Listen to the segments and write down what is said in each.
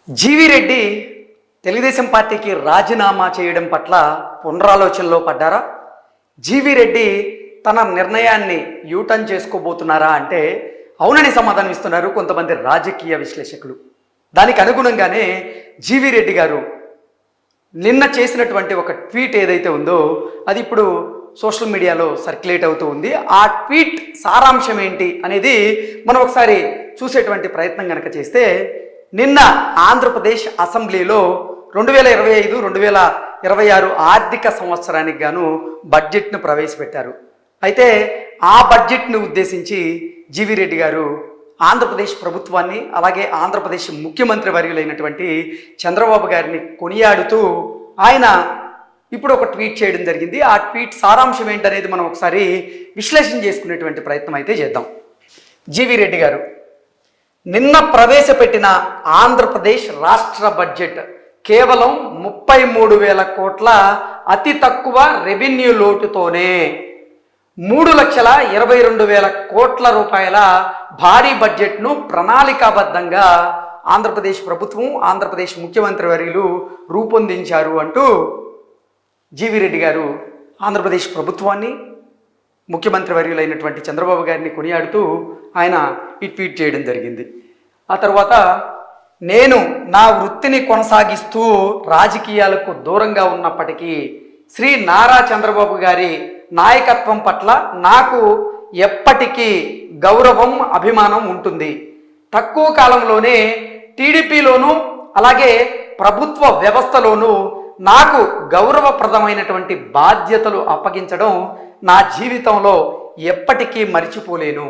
జీవి రెడ్డి తెలుగుదేశం పార్టీకి రాజీనామా చేయడం పట్ల పునరాలోచనలో పడ్డారా? జీవి రెడ్డి తన నిర్ణయాన్ని యూటర్న్ చేసుకోబోతున్నారా అంటే అవునని సమాధానం ఇస్తున్నారు కొంతమంది రాజకీయ విశ్లేషకులు. దానికి అనుగుణంగానే జీవి రెడ్డి గారు నిన్న చేసినటువంటి ఒక ట్వీట్ ఏదైతే ఉందో అది ఇప్పుడు సోషల్ మీడియాలో సర్క్యులేట్ అవుతూ ఉంది. ఆ ట్వీట్ సారాంశం ఏంటి అనేది మనం ఒకసారి చూసేటువంటి ప్రయత్నం కనుక చేస్తే, నిన్న ఆంధ్రప్రదేశ్ అసెంబ్లీలో 2025-2026 ఆర్థిక సంవత్సరానికి గాను బడ్జెట్ను ప్రవేశపెట్టారు. అయితే ఆ బడ్జెట్ను ఉద్దేశించి జీవి రెడ్డి గారు ఆంధ్రప్రదేశ్ ప్రభుత్వాన్ని, అలాగే ఆంధ్రప్రదేశ్ ముఖ్యమంత్రి వర్యులైనటువంటి చంద్రబాబు గారిని కొనియాడుతూ ఆయన ఇప్పుడు ఒక ట్వీట్ చేయడం జరిగింది. ఆ ట్వీట్ సారాంశం ఏంటనేది మనం ఒకసారి విశ్లేషణ చేసుకునేటువంటి ప్రయత్నం అయితే చేద్దాం. జీవి రెడ్డి గారు నిన్న ప్రవేశపెట్టిన ఆంధ్రప్రదేశ్ రాష్ట్ర బడ్జెట్ కేవలం 33,000 కోట్ల అతి తక్కువ రెవెన్యూ లోటుతోనే 3,22,000 కోట్ల రూపాయల భారీ బడ్జెట్ను ప్రణాళికాబద్ధంగా ఆంధ్రప్రదేశ్ ప్రభుత్వం, ఆంధ్రప్రదేశ్ ముఖ్యమంత్రి వర్యులు రూపొందించారు అంటూ జీవి రెడ్డి గారు ఆంధ్రప్రదేశ్ ప్రభుత్వాన్ని, ముఖ్యమంత్రి వర్యులైనటువంటి చంద్రబాబు గారిని కొనియాడుతూ ఆయన ఈ ట్వీట్ చేయడం జరిగింది. ఆ తర్వాత, నేను నా వృత్తిని కొనసాగిస్తూ రాజకీయాలకు దూరంగా ఉన్నప్పటికీ శ్రీ నారా చంద్రబాబు గారి నాయకత్వం పట్ల నాకు ఎప్పటికీ గౌరవం, అభిమానం ఉంటుంది. తక్కువ కాలంలోనే టీడీపీలోనూ అలాగే ప్రభుత్వ వ్యవస్థలోనూ నాకు గౌరవప్రదమైనటువంటి బాధ్యతలు అప్పగించడం నా జీవితంలో ఎప్పటికీ మర్చిపోలేను.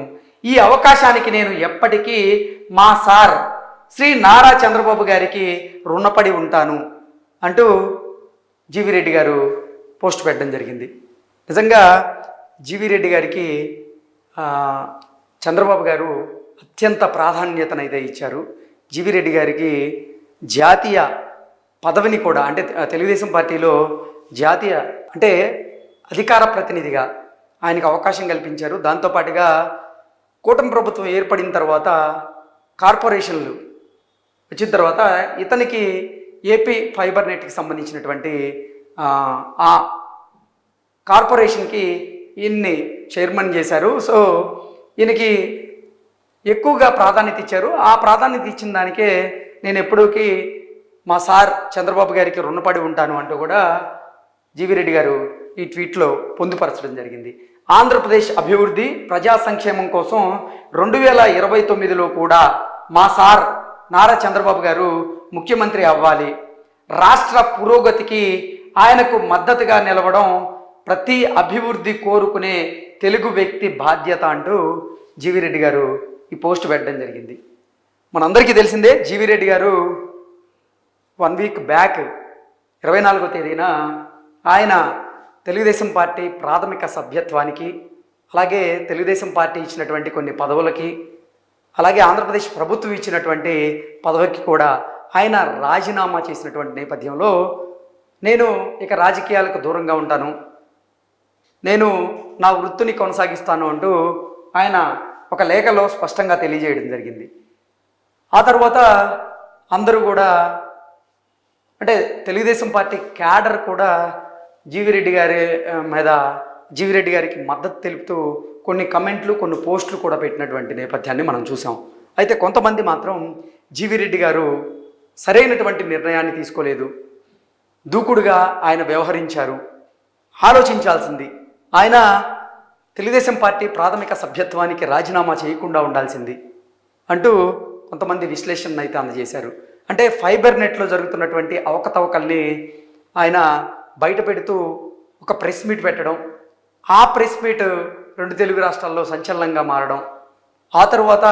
ఈ అవకాశానికి నేను ఎప్పటికీ మా సార్ శ్రీ నారా చంద్రబాబు గారికి రుణపడి ఉంటాను అంటూ జీవి రెడ్డి గారు పోస్ట్ పెట్టడం జరిగింది. నిజంగా జీవి రెడ్డి గారికి చంద్రబాబు గారు అత్యంత ప్రాధాన్యతనైతే ఇచ్చారు. జీవి రెడ్డి గారికి జాతీయ పదవిని కూడా, అంటే తెలుగుదేశం పార్టీలో జాతీయ అంటే అధికార ప్రతినిధిగా ఆయనకు అవకాశం కల్పించారు. దాంతోపాటుగా కూటమి ప్రభుత్వం ఏర్పడిన తర్వాత కార్పొరేషన్లు వచ్చిన తర్వాత ఇతనికి ఏపీ ఫైబర్ నెట్కి సంబంధించినటువంటి ఆ కార్పొరేషన్కి ఈయన్ని చైర్మన్ చేశారు. సో ఈయనకి ఎక్కువగా ప్రాధాన్యత ఇచ్చారు. ఆ ప్రాధాన్యత ఇచ్చిన దానికే నేను ఎప్పుడూకి మా సార్ చంద్రబాబు గారికి రుణపడి ఉంటాను అంటూ కూడా జీవి రెడ్డి గారు ఈ ట్వీట్లో పొందుపరచడం జరిగింది. ఆంధ్రప్రదేశ్ అభివృద్ధి, ప్రజా సంక్షేమం కోసం 2029లో కూడా మా సార్ నారా చంద్రబాబు గారు ముఖ్యమంత్రి అవ్వాలి. రాష్ట్ర పురోగతికి ఆయనకు మద్దతుగా నిలవడం ప్రతి అభివృద్ధి కోరుకునే తెలుగు వ్యక్తి బాధ్యత అంటూ జీవి రెడ్డి గారు ఈ పోస్ట్ పెట్టడం జరిగింది. మనందరికీ తెలిసిందే, జీవి రెడ్డి గారు 1 వీక్ బ్యాక్ 24వ తేదీన ఆయన తెలుగుదేశం పార్టీ ప్రాథమిక సభ్యత్వానికి, అలాగే తెలుగుదేశం పార్టీ ఇచ్చినటువంటి కొన్ని పదవులకి, అలాగే ఆంధ్రప్రదేశ్ ప్రభుత్వం ఇచ్చినటువంటి పదవికి కూడా ఆయన రాజీనామా చేసినటువంటి నేపథ్యంలో నేను ఇక రాజకీయాలకు దూరంగా ఉంటాను, నేను నా వృత్తిని కొనసాగిస్తాను అంటూ ఆయన ఒక లేఖలో స్పష్టంగా తెలియజేయడం జరిగింది. ఆ తర్వాత అందరూ కూడా, అంటే తెలుగుదేశం పార్టీ క్యాడర్ కూడా జీవి రెడ్డి గారి మీద, జీవి రెడ్డి గారికి మద్దతు తెలుపుతూ కొన్ని కమెంట్లు, కొన్ని పోస్టులు కూడా పెట్టినటువంటి నేపథ్యాన్ని మనం చూసాం. అయితే కొంతమంది మాత్రం జీవి రెడ్డి గారు సరైనటువంటి నిర్ణయాన్ని తీసుకోలేదు, దూకుడుగా ఆయన వ్యవహరించారు, ఆలోచించాల్సింది, ఆయన తెలుగుదేశం పార్టీ ప్రాథమిక సభ్యత్వానికి రాజీనామా చేయకుండా ఉండాల్సింది అంటూ కొంతమంది విశ్లేషణ అయితే అందజేశారు. అంటే ఫైబర్ నెట్లో జరుగుతున్నటువంటి అవకతవకల్ని ఆయన బయట పెడుతూ ఒక ప్రెస్ మీట్ పెట్టడం, ఆ ప్రెస్ మీట్ 2 తెలుగు రాష్ట్రాల్లో సంచలనంగా మారడం, ఆ తర్వాత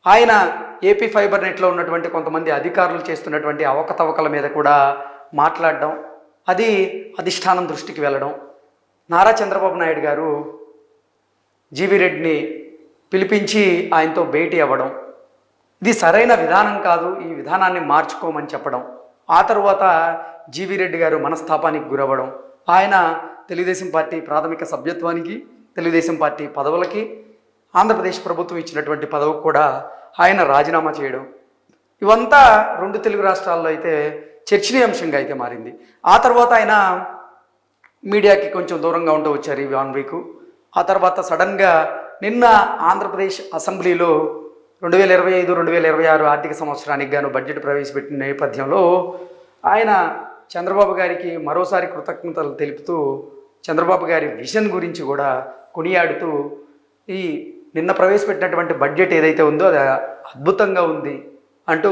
ఆయన ఏపీ ఫైబర్ నెట్లో ఉన్నటువంటి కొంతమంది అధికారులు చేస్తున్నటువంటి అవకతవకల మీద కూడా మాట్లాడడం, అది అధిష్టానం దృష్టికి వెళ్ళడం, నారా చంద్రబాబు నాయుడు గారు జీవి రెడ్డిని పిలిపించి ఆయనతో భేటీ అవ్వడం, ఇది సరైన విధానం కాదు, ఈ విధానాన్ని మార్చుకోమని చెప్పడం, ఆ తర్వాత జీవి రెడ్డి గారు మనస్తాపానికి గురవ్వడం, ఆయన తెలుగుదేశం పార్టీ ప్రాథమిక సభ్యత్వానికి, తెలుగుదేశం పార్టీ పదవులకి, ఆంధ్రప్రదేశ్ ప్రభుత్వం ఇచ్చినటువంటి పదవికి కూడా ఆయన రాజీనామా చేయడం, ఇవంతా రెండు తెలుగు రాష్ట్రాల్లో అయితే చర్చనీయాంశంగా అయితే మారింది. ఆ తర్వాత ఆయన మీడియాకి కొంచెం దూరంగా ఉంటూ వచ్చారు ఈ 1 వీక్. ఆ తర్వాత సడన్గా నిన్న ఆంధ్రప్రదేశ్ అసెంబ్లీలో 2025, 2026 ఆర్థిక సంవత్సరానికి గాను బడ్జెట్ ప్రవేశపెట్టిన నేపథ్యంలో ఆయన చంద్రబాబు గారికి మరోసారి కృతజ్ఞతలు తెలుపుతూ చంద్రబాబు గారి విజన్ గురించి కూడా కొనియాడుతూ ఈ నిన్న ప్రవేశపెట్టినటువంటి బడ్జెట్ ఏదైతే ఉందో అది అద్భుతంగా ఉంది అంటూ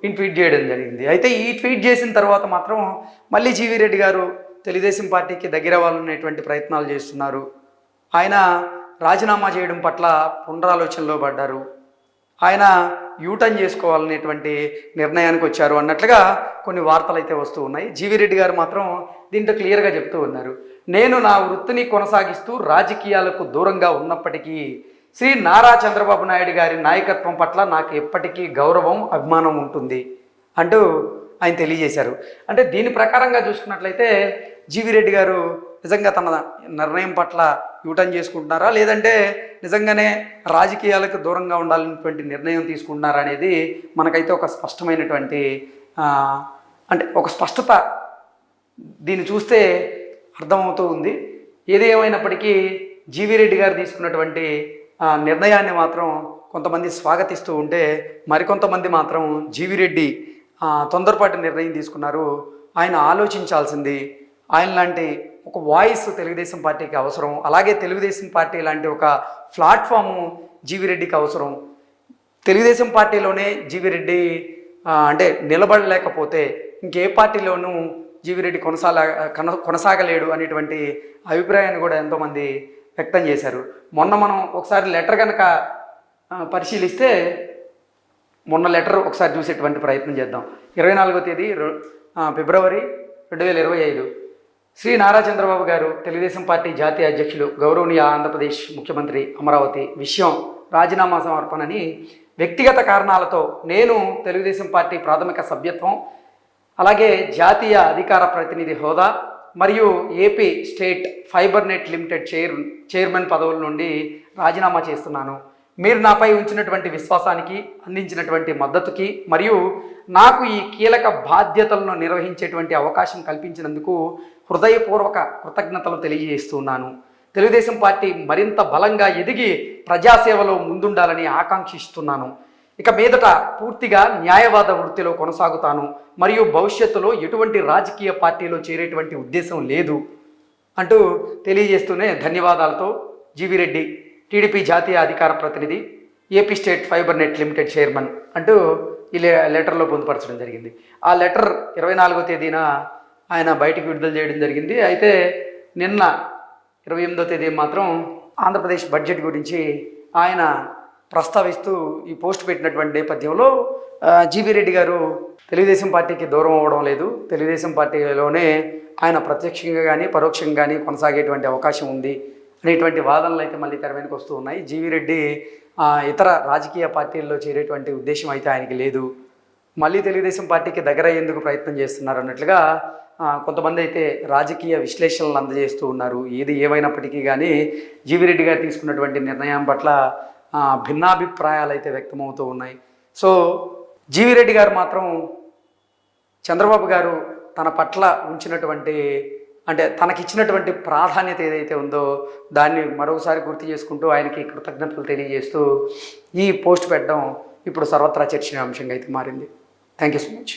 ఈ ట్వీట్ చేయడం జరిగింది. అయితే ఈ ట్వీట్ చేసిన తర్వాత మాత్రం మళ్ళీ జీవీ రెడ్డి గారు తెలుగుదేశం పార్టీకి దగ్గర అవ్వాలనేటువంటి ప్రయత్నాలు చేస్తున్నారు. ఆయన రాజీనామా చేయడం పట్ల పునరాలోచనలో పడ్డారు. ఆయన యూటర్న్ చేసుకోవాలనేటువంటి నిర్ణయానికి వచ్చారు అన్నట్లుగా కొన్ని వార్తలు అయితే వస్తూ ఉన్నాయి. జీవీ రెడ్డి గారు మాత్రం దీంట్లో క్లియర్గా చెప్తూ ఉన్నారు, నేను నా వృత్తిని కొనసాగిస్తూ రాజకీయాలకు దూరంగా ఉన్నప్పటికీ శ్రీ నారా చంద్రబాబు నాయుడు గారి నాయకత్వం పట్ల నాకు ఎప్పటికీ గౌరవం, అభిమానం ఉంటుంది అంటూ ఆయన తెలియజేశారు. అంటే దీని ప్రకారంగా చూసుకున్నట్లయితే జీవీ రెడ్డి గారు నిజంగా తన నిర్ణయం పట్ల యూటర్న్ చేసుకుంటున్నారా, లేదంటే నిజంగానే రాజకీయాలకు దూరంగా ఉండాలనేటువంటి నిర్ణయం తీసుకుంటున్నారా అనేది మనకైతే ఒక స్పష్టమైనటువంటి అంటే ఒక స్పష్టత దీన్ని చూస్తే అర్థమవుతూ ఉంది. ఏది ఏమైనప్పటికీ జీవీ రెడ్డి గారు తీసుకున్నటువంటి నిర్ణయాన్ని మాత్రం కొంతమంది స్వాగతిస్తూ ఉంటే మరికొంతమంది మాత్రం జీవీ రెడ్డి తొందరపాటు నిర్ణయం తీసుకున్నారు, ఆయన ఆలోచించాల్సింది, ఆయన లాంటి ఒక వాయిస్ తెలుగుదేశం పార్టీకి అవసరం, అలాగే తెలుగుదేశం పార్టీ లాంటి ఒక ప్లాట్ఫాము జీవీ రెడ్డికి అవసరం. తెలుగుదేశం పార్టీలోనే జీవీ రెడ్డి అంటే నిలబడలేకపోతే ఇంకే పార్టీలోనూ జీవీ రెడ్డి కొనసాగలేడు అనేటువంటి అభిప్రాయాన్ని కూడా ఎంతోమంది వ్యక్తం చేశారు. మొన్న మనం ఒకసారి లెటర్ కనుక పరిశీలిస్తే మొన్న లెటర్ ఒకసారి చూసేటువంటి ప్రయత్నం చేద్దాం. 24వ తేదీ ఫిబ్రవరి 2025 శ్రీ నారా చంద్రబాబు గారు తెలుగుదేశం పార్టీ జాతీయ అధ్యక్షులు గౌరవనీయ ఆంధ్రప్రదేశ్ ముఖ్యమంత్రి అమరావతి విషయం రాజీనామా సమర్పణని వ్యక్తిగత కారణాలతో నేను తెలుగుదేశం పార్టీ ప్రాథమిక సభ్యత్వం అలాగే జాతీయ అధికార ప్రతినిధి హోదా మరియు AP state fibre net limited chairman పదవుల నుండి రాజీనామా చేస్తున్నాను. మీరు నాపై ఉంచినటువంటి విశ్వాసానికి, అందించినటువంటి మద్దతుకి మరియు నాకు ఈ కీలక బాధ్యతలను నిర్వహించేటువంటి అవకాశం కల్పించినందుకు హృదయపూర్వక కృతజ్ఞతలు తెలియజేస్తున్నాను. తెలుగుదేశం పార్టీ మరింత బలంగా ఎదిగి ప్రజాసేవలో ముందుండాలని ఆకాంక్షిస్తున్నాను. ఇక మీదట పూర్తిగా న్యాయవాద వృత్తిలో కొనసాగుతాను మరియు భవిష్యత్తులో ఎటువంటి రాజకీయ పార్టీలో చేరేటువంటి ఉద్దేశం లేదు అంటూ తెలియజేస్తూనే ధన్యవాదాలతో జీవీ రెడ్డి టీడీపీ జాతీయ అధికార ప్రతినిధి, AP state fibre net limited chairman అంటూ ఈ లెటర్లో పొందుపరచడం జరిగింది. ఆ లెటర్ 24వ తేదీన ఆయన బయటికి విడుదల చేయడం జరిగింది. అయితే నిన్న 28వ తేదీ మాత్రం ఆంధ్రప్రదేశ్ బడ్జెట్ గురించి ఆయన ప్రస్తావిస్తూ ఈ పోస్ట్ పెట్టినటువంటి నేపథ్యంలో జీవీ రెడ్డి గారు తెలుగుదేశం పార్టీకి దూరం అవ్వడం లేదు, తెలుగుదేశం పార్టీలోనే ఆయన ప్రత్యక్షంగా కానీ పరోక్షంగా కానీ కొనసాగేటువంటి అవకాశం ఉంది అనేటువంటి వాదనలు అయితే మళ్ళీ తెర వెనుక వస్తూ ఉన్నాయి. జీవీ రెడ్డి ఇతర రాజకీయ పార్టీల్లో చేరేటువంటి ఉద్దేశం అయితే ఆయనకి లేదు, మళ్ళీ తెలుగుదేశం పార్టీకి దగ్గర అయ్యేందుకు ప్రయత్నం చేస్తున్నారు అన్నట్లుగా కొంతమంది అయితే రాజకీయ విశ్లేషణలు అందజేస్తూ ఉన్నారు. ఏది ఏమైనప్పటికీ కానీ జీవీ రెడ్డి గారు తీసుకున్నటువంటి నిర్ణయం పట్ల భిన్నాభిప్రాయాలు అయితే వ్యక్తమవుతూ ఉన్నాయి. సో జీవీ రెడ్డి గారు మాత్రం చంద్రబాబు గారు తన పట్ల ఉంచినటువంటి అంటే తనకిచ్చినటువంటి ప్రాధాన్యత ఏదైతే ఉందో దాన్ని మరోసారి గుర్తు చేసుకుంటూ ఆయనకి కృతజ్ఞతలు తెలియజేస్తూ ఈ పోస్ట్ పెట్టడం ఇప్పుడు సర్వత్రా చర్చనీయాంశంగా అయితే మారింది. Thank you so much.